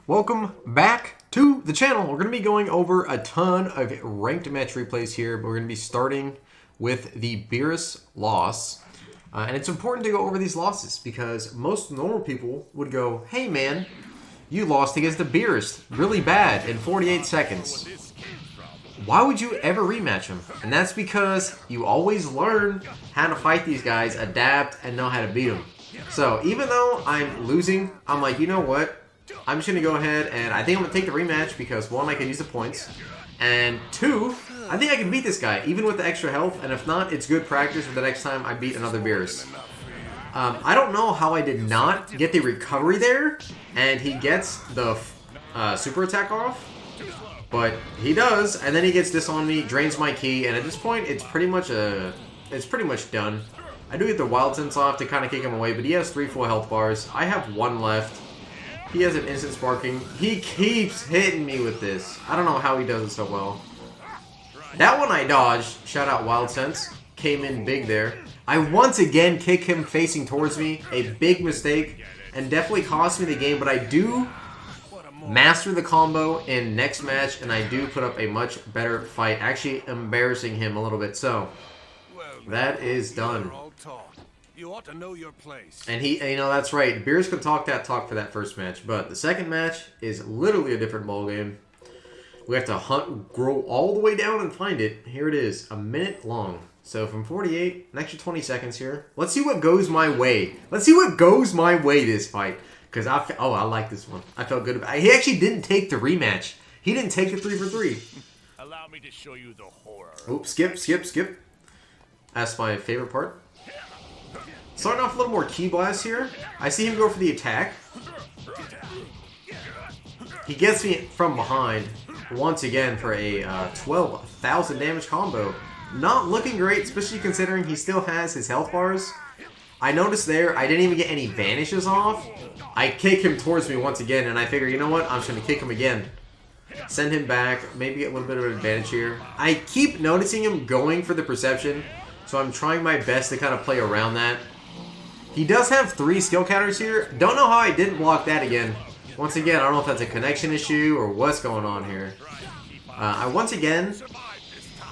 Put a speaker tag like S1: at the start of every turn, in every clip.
S1: Welcome back to the channel. We're going to be going over a ton of ranked match replays here, but we're going to be starting with the Beerus loss. And it's important to go over these losses because most normal people would go, hey man, you lost against the Beerus really bad in 48 seconds. Why would you ever rematch him? And that's because you always learn how to fight these guys, adapt, and know how to beat them. So even though I'm losing, I'm like, you know what? I'm just going to go ahead and I think I'm going to take the rematch because, one, I can use the points. And two, I think I can beat this guy, even with the extra health. And if not, it's good practice for the next time I beat another Beerus. I don't know how I did not get the recovery there. And he gets the super attack off. But he does. And then he gets this on me, drains my ki. And at this point, it's pretty much done. I do get the wild sense off to kind of kick him away. But he has 3 full health bars. I have 1 left. He has an instant sparking. He keeps hitting me with this. I don't know how he does it so well. That one I dodged. Shout out Wild Sense. Came in big there. I once again kick him facing towards me. A big mistake. And definitely cost me the game. But I do master the combo in next match. And I do put up a much better fight. Actually embarrassing him a little bit. So, that is done.
S2: You ought to know your place.
S1: And that's right. Beerus could talk that talk for that first match, but the second match is literally a different ballgame. We have to hunt, grow all the way down and find it. Here it is, a minute long. So from 48, an extra 20 seconds here. Let's see what goes my way. Let's see what goes my way this fight. Because I like this one. I felt good about it. He actually didn't take the rematch. He didn't take the 3 for 3.
S2: Allow me to show you the horror.
S1: Oops, skip. That's my favorite part. Starting off a little more ki blast here. I see him go for the attack. He gets me from behind once again for a 12,000 damage combo. Not looking great, especially considering he still has his health bars. I noticed there I didn't even get any vanishes off. I kick him towards me once again, and I figure, you know what? I'm just going to kick him again. Send him back. Maybe get a little bit of an advantage here. I keep noticing him going for the perception, so I'm trying my best to kind of play around that. He does have 3 skill counters here. Don't know how I didn't block that again. Once again, I don't know if that's a connection issue or what's going on here. I once again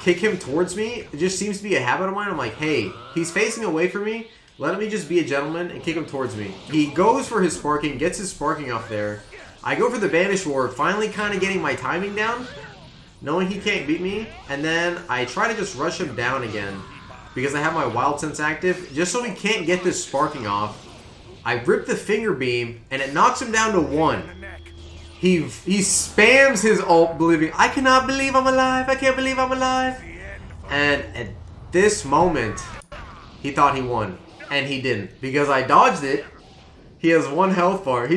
S1: kick him towards me. It just seems to be a habit of mine. I'm like, hey, he's facing away from me. Let me just be a gentleman and kick him towards me. He goes for his sparking, gets his sparking off there. I go for the Vanish Ward, finally kind of getting my timing down, knowing he can't beat me. And then I try to just rush him down again, because I have my Wild Sense active, just so he can't get this sparking off. I rip the Finger Beam, and it knocks him down to 1. He spams his ult, believing, I cannot believe I'm alive, I can't believe I'm alive. And at this moment, he thought he won, and he didn't, because I dodged it. He has 1 health bar.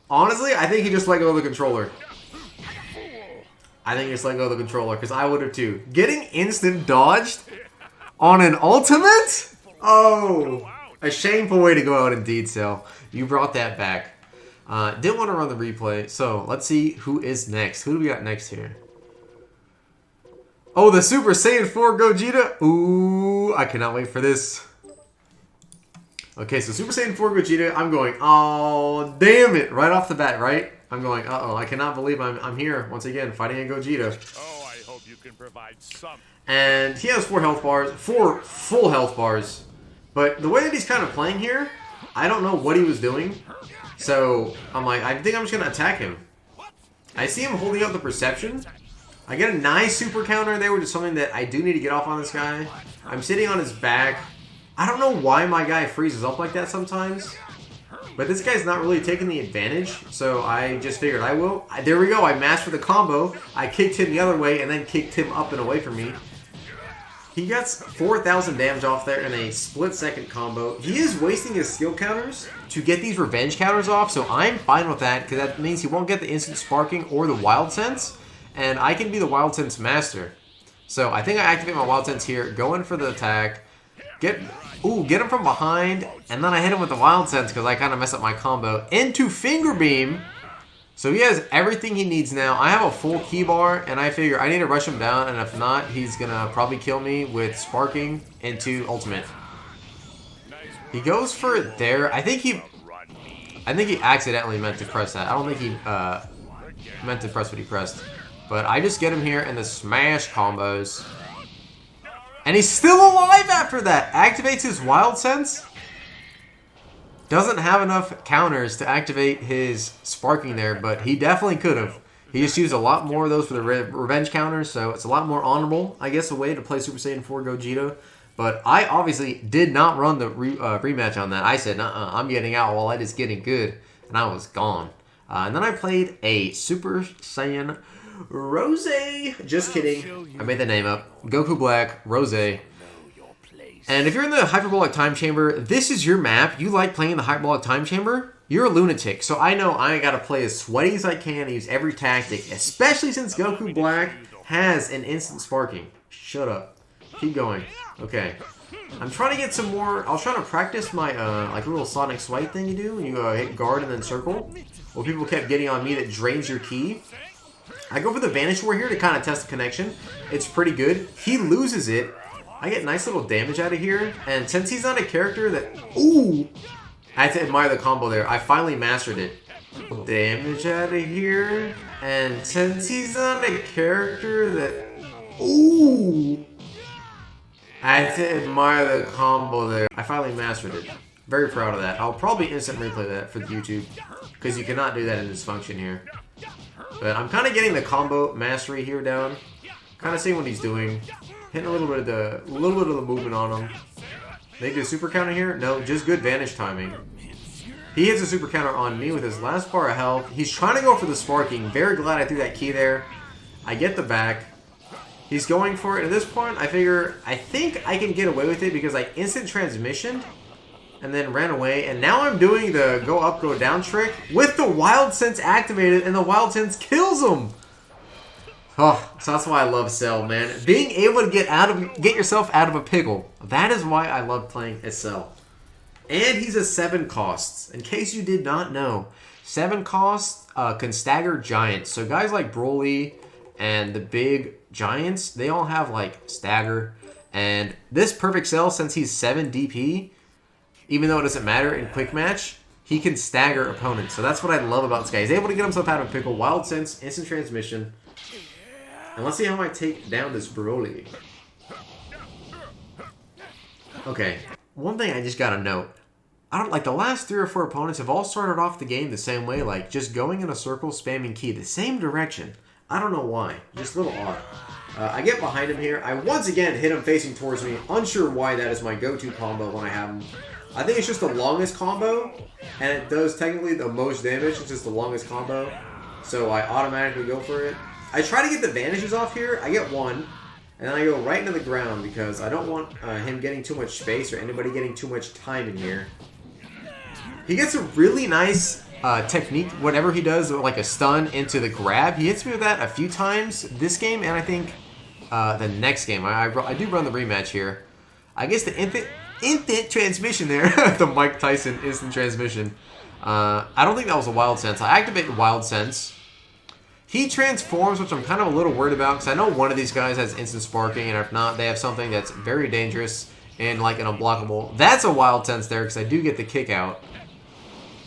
S1: Honestly, I think he just let go of the controller. I think he just let go of the controller, because I would have too. Getting instant dodged on an ultimate? Oh, a shameful way to go out indeed, Cell. You brought that back. Didn't want to run the replay, so let's see who is next. Who do we got next here? Oh, the Super Saiyan 4 Gogeta. Ooh, I cannot wait for this. Okay, so Super Saiyan 4 Gogeta, I'm going, oh, damn it. Right off the bat, right? I'm going, uh-oh, I cannot believe I'm here once again fighting a Gogeta.
S2: Oh, I hope you can provide some.
S1: And he has 4 health bars, 4 full health bars. But the way that he's kind of playing here, I don't know what he was doing. So I'm like, I think I'm just going to attack him. I see him holding up the perception. I get a nice super counter there, which is something that I do need to get off on this guy. I'm sitting on his back. I don't know why my guy freezes up like that sometimes. But this guy's not really taking the advantage, so I just figured I will. There we go, I mastered the combo. I kicked him the other way and then kicked him up and away from me. He gets 4,000 damage off there in a split-second combo. He is wasting his skill counters to get these revenge counters off, so I'm fine with that, because that means he won't get the instant sparking or the wild sense, and I can be the wild sense master. So I think I activate my wild sense here, go in for the attack, get him from behind, and then I hit him with the wild sense because I kind of messed up my combo into Finger Beam. So he has everything he needs now. I have a full key bar, and I figure I need to rush him down, and if not, he's going to probably kill me with sparking into ultimate. He goes for it there. I think he I think he accidentally meant to press that. I don't think he meant to press what he pressed. But I just get him here in the smash combos. And he's still alive after that. Activates his Wild Sense. Doesn't have enough counters to activate his Sparking there, but he definitely could have. He just used a lot more of those for the revenge counters, so it's a lot more honorable, I guess, a way to play Super Saiyan 4 Gogeta. But I obviously did not run the rematch on that. I said, I'm getting out while it is getting good, and I was gone. And then I played a Super Saiyan Rose. Just kidding. I made the name up. Goku Black Rose. And if you're in the Hyperbolic Time Chamber, this is your map. You like playing the Hyperbolic Time Chamber? You're a lunatic. So I know I gotta play as sweaty as I can, use every tactic, especially since Goku Black has an instant sparking. Shut up. Keep going. Okay. I'm trying to get some more. I was trying to practice my like little Sonic Swipe thing you do when you hit guard and then circle. Well, people kept getting on me that drains your ki. I go for the Vanish War here to kind of test the connection. It's pretty good. He loses it. I get nice little damage out of here. And since he's not a character that... Ooh! I had to admire the combo there. I finally mastered it. Damage out of here. And since he's not a character that... Ooh! I had to admire the combo there. I finally mastered it. Very proud of that. I'll probably instant replay that for YouTube. Because you cannot do that in this function here. But I'm kind of getting the combo mastery here down. Kind of seeing what he's doing. Hitting a little bit of the movement on him. Maybe a super counter here? No, just good vanish timing. He hits a super counter on me with his last bar of health. He's trying to go for the sparking. Very glad I threw that key there. I get the back. He's going for it. At this point, I think I can get away with it because I instant transmissioned and then ran away. And now I'm doing the go up, go down trick with the Wild Sense activated, and the Wild Sense kills him. Oh, so that's why I love Cell, man. Being able to get yourself out of a pickle. That is why I love playing as Cell. And he's a 7 costs. In case you did not know, 7 costs can stagger giants. So guys like Broly and the big giants, they all have like stagger. And this Perfect Cell, since he's 7 DP, even though it doesn't matter in quick match, he can stagger opponents. So that's what I love about this guy. He's able to get himself out of a pickle. Wild Sense, instant transmission. And let's see how I take down this Broly. Okay, one thing I just gotta note. I don't like the last 3 or 4 opponents have all started off the game the same way, like just going in a circle, spamming ki, the same direction. I don't know why, just a little odd. I get behind him here. I once again hit him facing towards me. Unsure why that is my go-to combo when I have him. I think it's just the longest combo, and it does technically the most damage. It's just the longest combo, so I automatically go for it. I try to get the vanishes off here. I get 1, and then I go right into the ground because I don't want him getting too much space or anybody getting too much time in here. He gets a really nice technique, whatever he does, like a stun into the grab. He hits me with that a few times this game, and I think the next game. I do run the rematch here. I guess the instant transmission there, the Mike Tyson instant transmission. I don't think that was a Wild Sense. I activated Wild Sense. He transforms, which I'm kind of a little worried about, because I know one of these guys has instant sparking, and if not, they have something that's very dangerous and like an unblockable. That's a Wild Sense there, because I do get the kick out.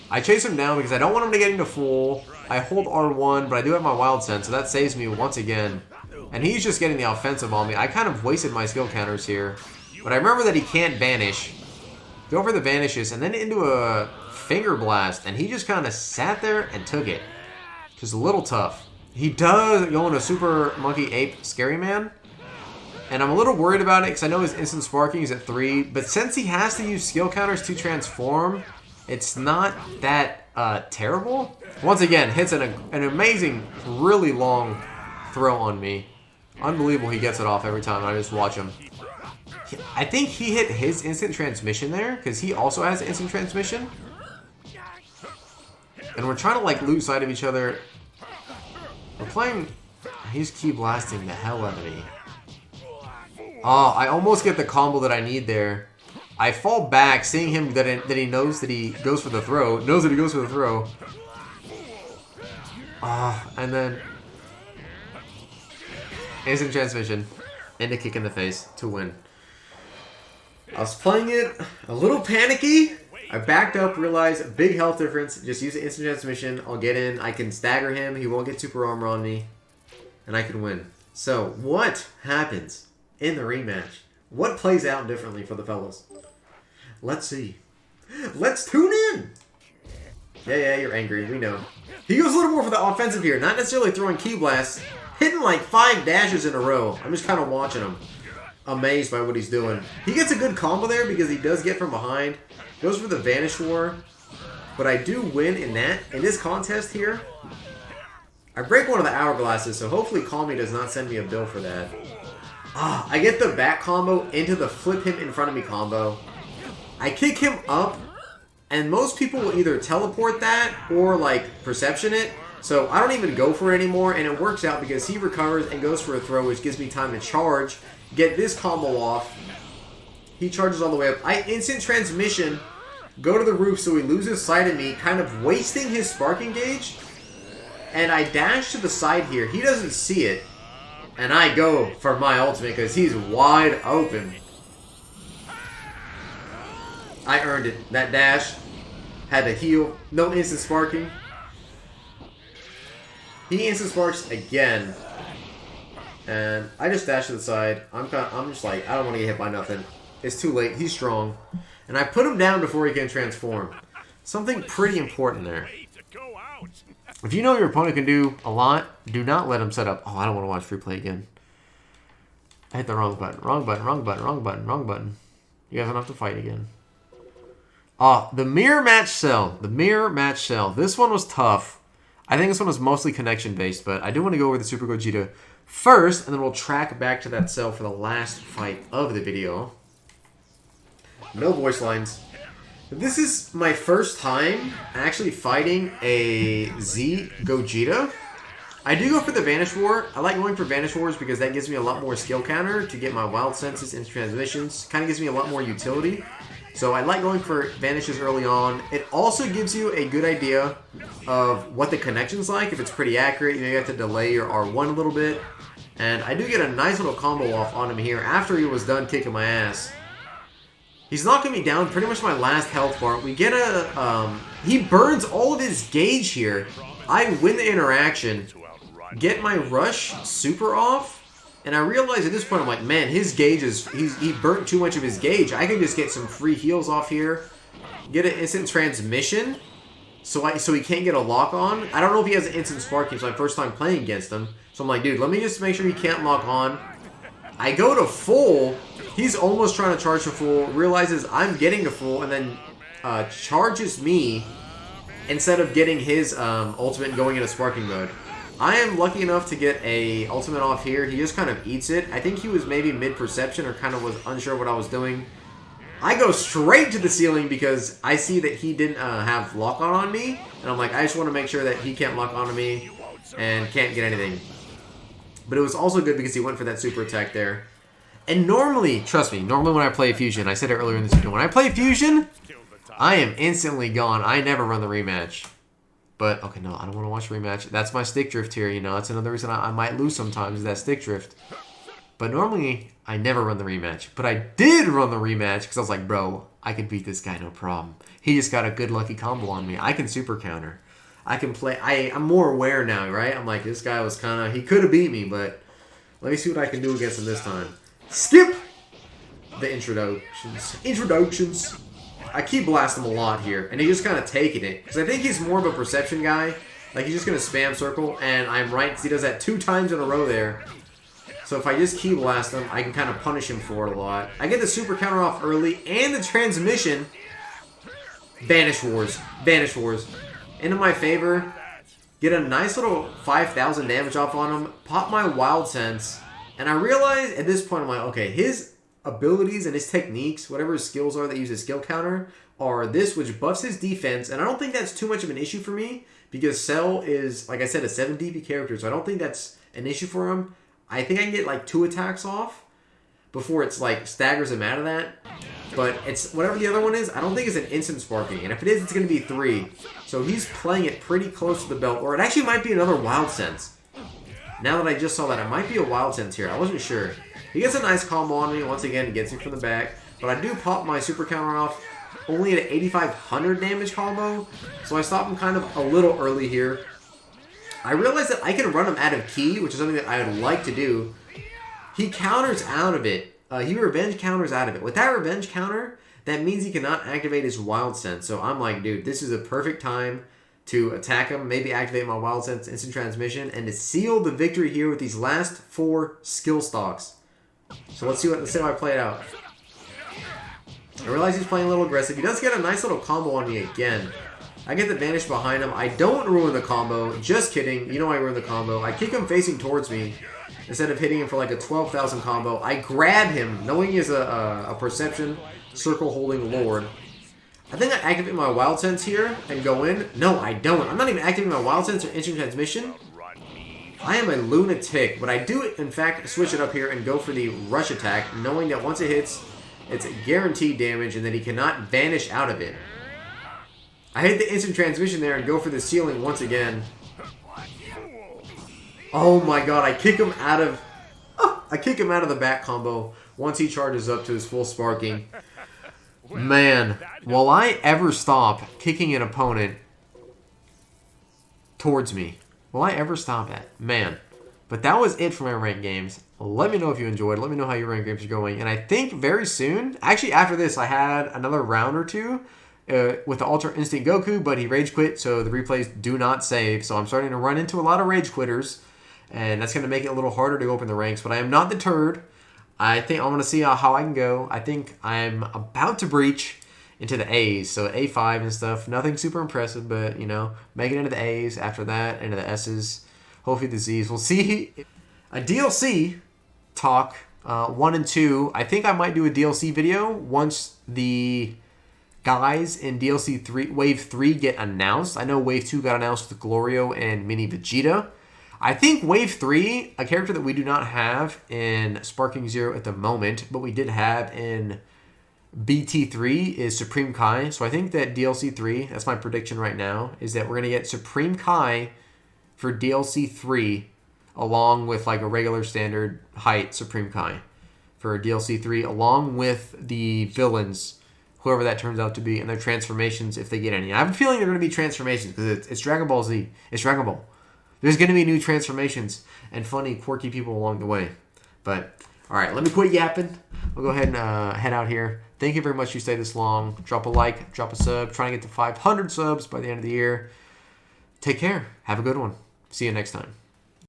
S1: I chase him down because I don't want him to get into full. I hold R1, but I do have my Wild Sense, so that saves me once again. And he's just getting the offensive on me. I kind of wasted my skill counters here. But I remember that he can't vanish. Go for the vanishes, and then into a finger blast, and he just kind of sat there and took it. Just a little tough. He does go into Super Monkey Ape Scary Man. And I'm a little worried about it because I know his instant sparking is at 3. But since he has to use skill counters to transform, it's not that terrible. Once again, hits an amazing, really long throw on me. Unbelievable he gets it off every time. I just watch him. I think he hit his instant transmission there because he also has instant transmission. And we're trying to like lose sight of each other. We're playing... He's key blasting the hell out of me. Oh, I almost get the combo that I need there. I fall back, seeing him that he knows that he goes for the throw. Knows that he goes for the throw. And then... Instant transmission. And a kick in the face to win. I was playing it a little panicky. I backed up, realized big health difference. Just use the instant transmission. I'll get in. I can stagger him. He won't get super armor on me. And I can win. So, what happens in the rematch? What plays out differently for the fellas? Let's see. Let's tune in! Yeah, you're angry. We know. He goes a little more for the offensive here. Not necessarily throwing key blasts. Hitting like 5 dashes in a row. I'm just kind of watching him. Amazed by what he's doing. He gets a good combo there because he does get from behind. Goes for the Vanish War. But I do win in that. In this contest here, I break one of the hourglasses, so hopefully Call Me does not send me a bill for that. I get the back combo into the flip him in front of me combo. I kick him up, and most people will either teleport that or like perception it. So I don't even go for it anymore, and it works out because he recovers and goes for a throw, which gives me time to charge, get this combo off. He charges all the way up. I instant transmission, go to the roof so he loses sight of me, kind of wasting his sparking gauge. And I dash to the side here. He doesn't see it. And I go for my ultimate because he's wide open. I earned it. That dash had to heal. No instant sparking. He instant sparks again. And I just dash to the side. I'm just like, I don't want to get hit by nothing. It's too late. He's strong. And I put him down before he can transform. Something pretty important there. If you know your opponent can do a lot, do not let him set up. Oh, I don't want to watch free play again. I hit the wrong button. Wrong button, wrong button, wrong button, wrong button. You guys don't have to fight again. The mirror match cell. The mirror match cell. This one was tough. I think this one was mostly connection based, but I do want to go over the Super Gogeta first, and then we'll track back to that cell for the last fight of the video. No voice lines. This is my first time actually fighting a Z Gogeta. I do go for the Vanish War. I like going for Vanish Wars because that gives me a lot more skill counter to get my wild senses into transmissions. Kind of gives me a lot more utility. So I like going for Vanishes early on. It also gives you a good idea of what the connection's like. If it's pretty accurate, you have to delay your R1 a little bit. And I do get a nice little combo off on him here after he was done kicking my ass. He's knocking me down pretty much my last health bar. We get a... he burns all of his gauge here. I win the interaction. Get my rush super off. And I realize at this point, I'm like, man, his gauge is... He burnt too much of his gauge. I can just get some free heals off here. Get an instant transmission. So he can't get a lock on. I don't know if he has an instant sparking. It's my first time playing against him. So I'm like, dude, let me just make sure he can't lock on. I go to full... He's almost trying to charge to full, realizes I'm getting to full, and then charges me instead of getting his ultimate and going into sparking mode. I am lucky enough to get a ultimate off here. He just kind of eats it. I think he was maybe mid-perception or kind of was unsure what I was doing. I go straight to the ceiling because I see that he didn't have lock-on on me, and I'm like, I just want to make sure that he can't lock on to me and can't get anything. But it was also good because he went for that super attack there. And normally, trust me, normally when I play Fusion, I said it earlier in this video, when I play Fusion, I am instantly gone. I never run the rematch. But, okay, no, I don't want to watch rematch. That's my stick drift here, you know. That's another reason I might lose sometimes, is that stick drift. But normally, I never run the rematch. But I did run the rematch because I was like, bro, I can beat this guy, no problem. He just got a good lucky combo on me. I can super counter. I can play. I'm more aware now, right? I'm like, this guy was kind of, he could have beat me, but let me see what I can do against him this time. Skip the introductions. I keep blasting him a lot here, and he's just kind of taking it. Because I think he's more of a perception guy. Like, he's just going to spam circle, and I'm right, because he does that 2 times in a row there. So if I just key blast him, I can kind of punish him for it a lot. I get the super counter off early, and the transmission. Vanish Wars. Vanish Wars. Into my favor. Get a nice little 5,000 damage off on him. Pop my Wild Sense. And I realize at this point, I'm like, okay, his abilities and his techniques, whatever his skills are that use his skill counter, are this, which buffs his defense. And I don't think that's too much of an issue for me, because Cell is, like I said, a 7 DP character, so I don't think that's an issue for him. I think I can get like 2 attacks off before it's like staggers him out of that. But it's whatever the other one is, I don't think it's an instant sparking. And if it is, it's going to be 3. So he's playing it pretty close to the belt, or it actually might be another Wild Sense. Now that I just saw that, it might be a Wild Sense here. I wasn't sure. He gets a nice combo on me. Once again, he gets me from the back. But I do pop my super counter off. only at an 8,500 damage combo, so I stopped him kind of a little early here. I realized that I can run him out of ki, which is something that I would like to do. He counters out of it. He revenge counters out of it. With that revenge counter, that means he cannot activate his Wild Sense. So I'm like, dude, this is a perfect time to attack him, maybe activate my Wild Sense Instant Transmission, and to seal the victory here with these last 4 skill stocks. So let's see how I play it out. I realize he's playing a little aggressive. He does get a nice little combo on me again. I get the vanish behind him. I don't ruin the combo. Just kidding. You know I ruin the combo. I kick him facing towards me instead of hitting him for like a 12,000 combo. I grab him, knowing he is a Perception Circle holding Lord. I think I activate my Wild Sense here and go in. No, I don't. I'm not even activating my Wild Sense or Instant Transmission. I am a lunatic, but I do, in fact, switch it up here and go for the Rush Attack, knowing that once it hits, it's guaranteed damage and that he cannot vanish out of it. I hit the Instant Transmission there and go for the ceiling once again. Oh my god, I kick him out of the back combo once he charges up to his full sparking. Man, will I ever stop kicking an opponent towards me? Will I ever stop that? Man. But that was it for my ranked games. Let me know if you enjoyed. Let me know how your ranked games are going. And I think very soon, actually after this, I had another round or two with the Ultra Instinct Goku, but he rage quit, so the replays do not save. So I'm starting to run into a lot of rage quitters, and that's going to make it a little harder to go up in the ranks. But I am not deterred. I think I'm going to see how I can go. I think I'm about to breach into the A's, so A5 and stuff. Nothing super impressive, but, you know, make it into the A's. After that, into the S's. Hopefully the Z's. We'll see. A DLC talk, 1 and 2. I think I might do a DLC video once the guys in DLC 3, Wave 3 get announced. I know Wave 2 got announced with Glorio and Mini Vegeta. I think Wave 3, a character that we do not have in Sparking Zero at the moment, but we did have in BT3 is Supreme Kai. So I think that DLC 3, that's my prediction right now, is that we're going to get Supreme Kai for DLC 3 along with like a regular standard height Supreme Kai for DLC 3 along with the villains, whoever that turns out to be, and their transformations if they get any. I have a feeling they're going to be transformations because it's Dragon Ball Z. It's Dragon Ball. There's going to be new transformations and funny, quirky people along the way. But, alright, let me quit yapping. We'll go ahead and head out here. Thank you very much you stayed this long. Drop a like, drop a sub. Trying to get to 500 subs by the end of the year. Take care. Have a good one. See you next time.